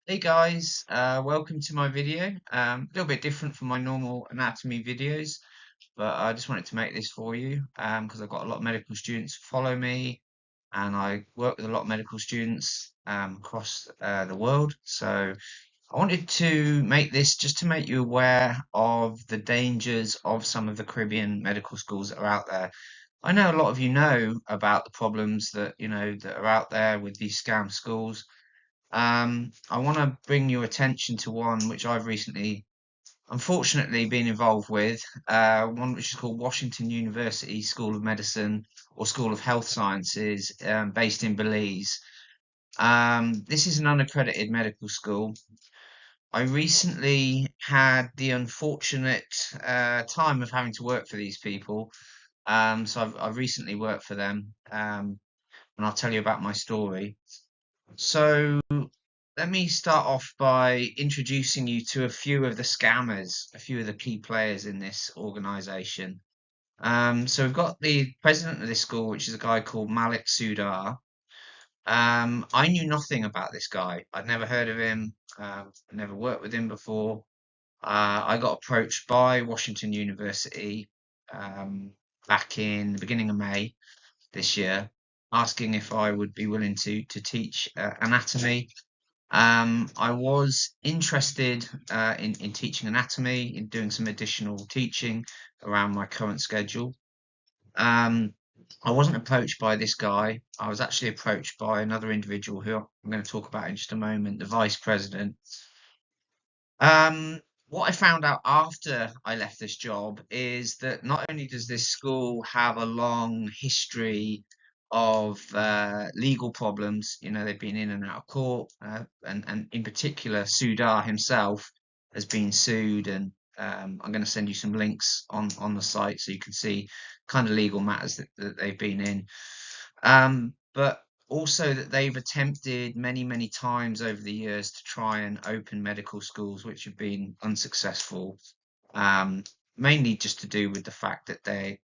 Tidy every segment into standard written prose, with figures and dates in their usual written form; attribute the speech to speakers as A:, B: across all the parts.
A: Hey guys, welcome to my video. A little bit different from my normal anatomy videos, but I just wanted to make this for you because I've got a lot of medical students who follow me, and I work with a lot of medical students across the world. So I wanted to make this just to make you aware of the dangers of some of the Caribbean medical schools that are out there. I know a lot of you know about the problems that are out there with these scam schools. I want to bring your attention to one which I've recently, unfortunately, been involved with, one which is called Washington University School of Medicine or School of Health Sciences, based in Belize. This is an unaccredited medical school. I recently had the unfortunate time of having to work for these people. So I've recently worked for them, and I'll tell you about my story. So let me start off by introducing you to a few of the scammers, a few of the key players in this organization. So we've got the president of this school, which is a guy called Malik Sudar. I knew nothing about this guy. I'd never heard of him. Never worked with him before. I got approached by Washington University back in the beginning of May this year, asking if I would be willing to teach anatomy. I was interested in teaching anatomy, in doing some additional teaching around my current schedule. Um, I wasn't approached by this guy. I was actually approached by another individual who I'm going to talk about in just a moment, the vice president. What I found out after I left this job is that not only does this school have a long history of legal problems, they've been in and out of court, and in particular, Sudar himself has been sued, and I'm going to send you some links on the site so you can see kind of legal matters that they've been in. But also that they've attempted many, many times over the years to try and open medical schools, which have been unsuccessful, um, mainly just to do with the fact that they're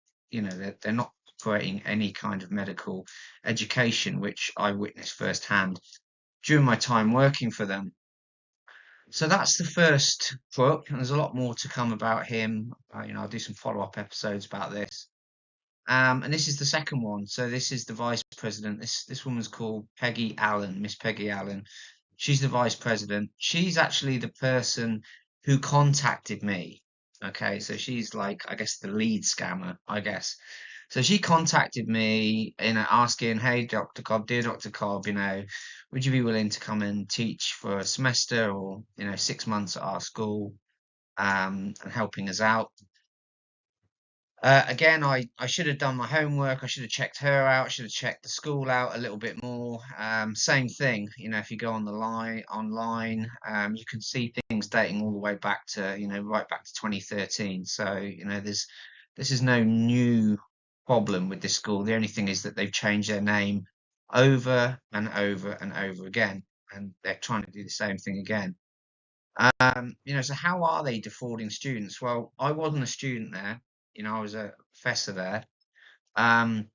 A: not operating any kind of medical education, which I witnessed firsthand during my time working for them. So that's the first crook, and there's a lot more to come about him. I'll do some follow-up episodes about this. And this is the second one. So this is the vice president. This woman's called Peggy Allen, Miss Peggy Allen. She's the vice president. She's actually the person who contacted me. Okay, so she's like, I guess, the lead scammer, I guess. So she contacted me, asking, "Hey, Dr. Cobb, dear Dr. Cobb, would you be willing to come and teach for a semester or 6 months at our school, and helping us out?" Again, I should have done my homework. I should have checked her out. I should have checked the school out a little bit more. Same thing, if you go on the line online, you can see things dating all the way back to, right back to 2013. So, this is no new problem with this school. The only thing is that they've changed their name over and over and over again, and they're trying to do the same thing again. So how are they defrauding students? Well, I wasn't a student there. I was a professor there. Um,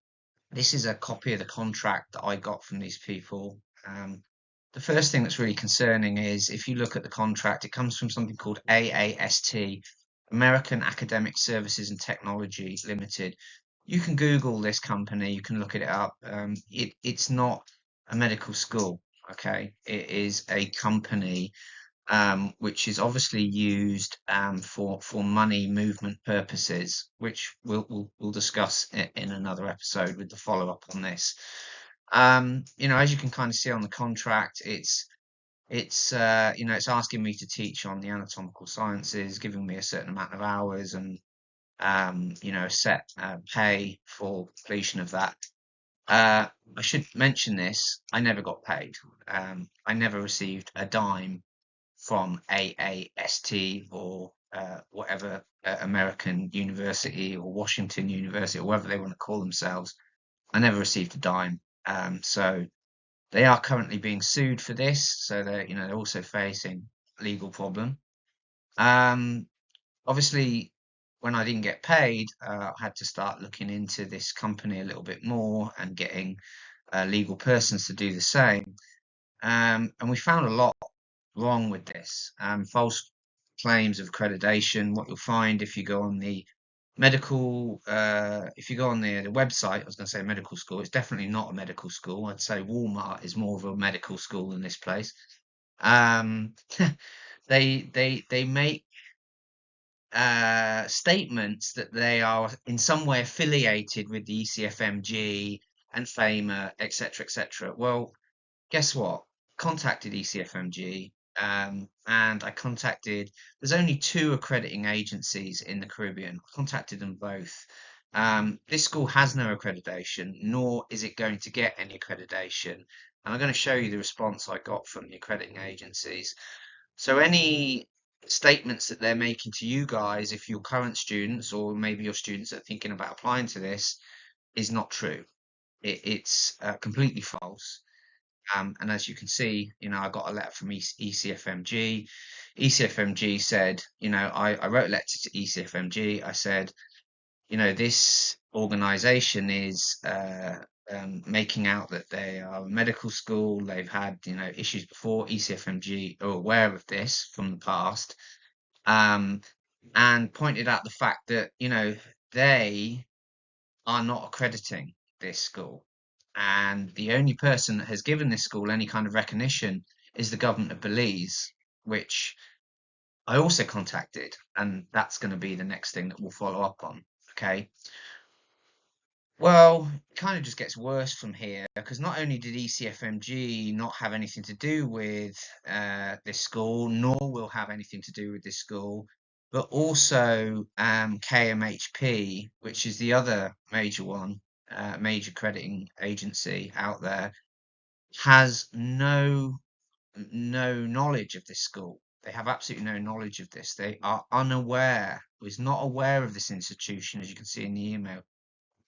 A: this is a copy of the contract that I got from these people. The first thing that's really concerning is if you look at the contract, it comes from something called AAST, American Academic Services and Technology Limited. You can Google this company, you can look it up. It's not a medical school, okay? It is a company which is obviously used for money movement purposes, which we'll discuss in another episode with the follow up on this. As you can kind of see on the contract, it's asking me to teach on the anatomical sciences, giving me a certain amount of hours, and a set pay for completion of that. I should mention this. I never got paid. I never received a dime from AAST or whatever American university or Washington University or whatever they want to call themselves. I never received a dime. So they are currently being sued for this. So they're also facing a legal problem. Um, Obviously, when I didn't get paid, I had to start looking into this company a little bit more and getting legal persons to do the same. And we found a lot. wrong with this. False claims of accreditation. What you'll find if you go on the if you go on the website, I was going to say medical school. It's definitely not a medical school. I'd say Walmart is more of a medical school than this place. Um, they make statements that they are in some way affiliated with the ECFMG and FAMA, etc., etc. Well, guess what? Contacted ECFMG, and I contacted. There's only two accrediting agencies in the Caribbean. I contacted them both. This school has no accreditation, nor is it going to get any accreditation. And I'm going to show you the response I got from the accrediting agencies. So any statements that they're making to you guys, if you're current students or maybe your students that are thinking about applying to this, is not true. It's completely false. And as you can see, I got a letter from ECFMG. ECFMG said, I wrote a letter to ECFMG. I said, this organization is making out that they are a medical school. They've had, issues before. ECFMG are aware of this from the past, um, and pointed out the fact that, they are not accrediting this school. And the only person that has given this school any kind of recognition is the government of Belize, which I also contacted, and that's going to be the next thing that we'll follow up on. Okay. Well, it kind of just gets worse from here because not only did ECFMG not have anything to do with this school, nor will have anything to do with this school, but also KMHP, which is the other major one, major crediting agency out there, has no knowledge of this school. They have absolutely no knowledge of this. They are unaware, is not aware of this institution, as you can see in the email,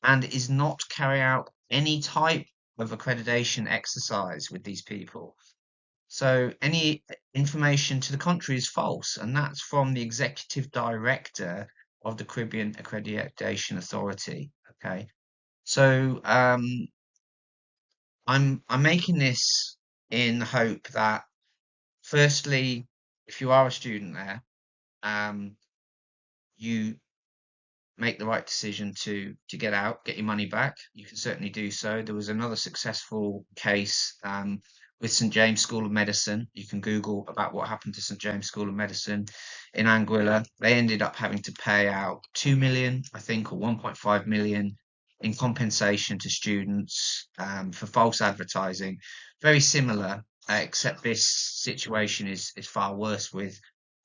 A: and is not carry out any type of accreditation exercise with these people. So any information to the contrary is false, and that's from the executive director of the Caribbean Accreditation Authority. Okay, so I'm making this in the hope that, firstly, if you are a student there, you make the right decision to get out, get your money back. You can certainly do so. There was another successful case with St James School of Medicine. You can Google about what happened to St James School of Medicine in Anguilla. They ended up having to pay out 2 million, I think, or 1.5 million in compensation to students for false advertising. Very similar, except this situation is far worse with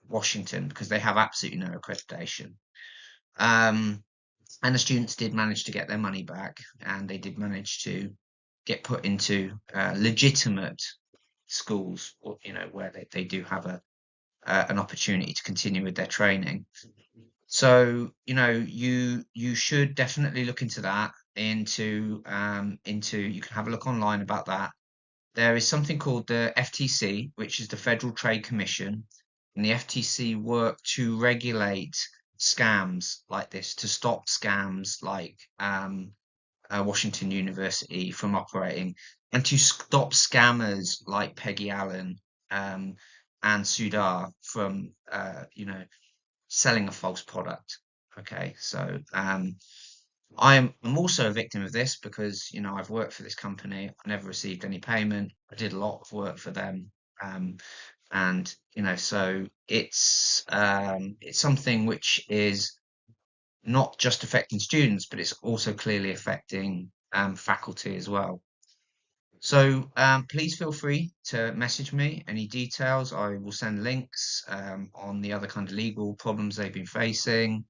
A: Washington because they have absolutely no accreditation. And the students did manage to get their money back, and they did manage to get put into legitimate schools, or, where they do have an opportunity to continue with their training. So, you should definitely look into that. Into you can have a look online about that. There is something called the FTC, which is the Federal Trade Commission, and the FTC work to regulate scams like this, to stop scams like Washington University from operating, and to stop scammers like Peggy Allen and Sudar from, selling a false product. Okay, so I'm also a victim of this because, I've worked for this company. I never received any payment. I did a lot of work for them. And, so it's something which is not just affecting students, but it's also clearly affecting faculty as well. So please feel free to message me any details. I will send links on the other kind of legal problems they've been facing,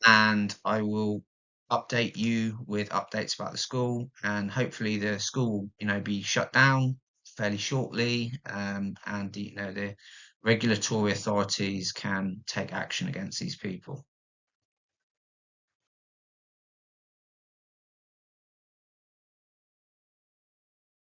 A: and I will update you with updates about the school, and hopefully the school will, be shut down fairly shortly, and the regulatory authorities can take action against these people.